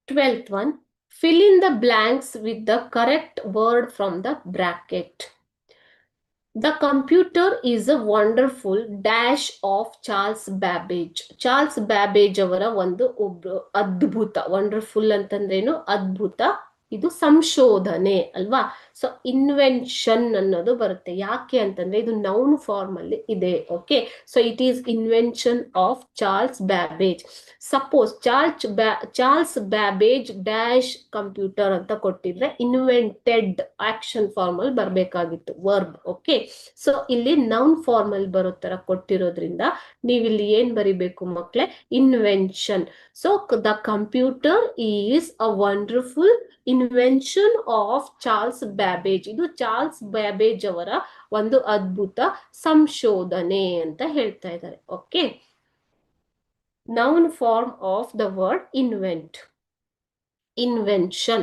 12th one, fill in the blanks with the correct word from the bracket. The computer is a wonderful dash of Charles Babbage. Charles Babbage ಅವರ ಒಂದು ಒಬ್ರು ಅದ್ಭುತ, wonderful ಅಂತಂದ್ರೇನು ಅದ್ಭುತ, ಇದು ಸಂಶೋಧನೆ ಅಲ್ವಾ. ಸೊ ಇನ್ವೆನ್ಷನ್ ಅನ್ನೋದು ಬರುತ್ತೆ. ಯಾಕೆ ಅಂತಂದ್ರೆ ಇದು ನೌನ್ ಫಾರ್ಮ್ ಅಲ್ಲಿ ಇದೆ. Okay, so it is invention of Charles Babbage. Suppose Charles Babbage dash computer ಅಂತ ಕೊಟ್ಟಿದ್ರೆ ಇನ್ವೆಂಟೆಡ್ ಆಕ್ಷನ್ ಫಾರ್ಮ್ ಅಲ್ಲಿ ಬರ್ಬೇಕಾಗಿತ್ತು, ವರ್ಬ್. ಓಕೆ, ಸೊ ಇಲ್ಲಿ ನೌನ್ ಫಾರ್ಮ್ ಅಲ್ಲಿ ಬರೋ ತರ ಕೊಟ್ಟಿರೋದ್ರಿಂದ ನೀವಿಲ್ಲಿ ಏನ್ ಬರಿಬೇಕು ಮಕ್ಳೇ, invention. So the computer is a wonderful invention of Charles Babbage. ಇದು ಚಾರ್ಲ್ಸ್ ಬ್ಯಾಬೇಜ್ ಅವರ ಒಂದು ಅದ್ಭುತ ಸಂಶೋಧನೆ ಅಂತ ಹೇಳ್ತಾ ಇದ್ದಾರೆ. Okay, noun form of the word invent, invention.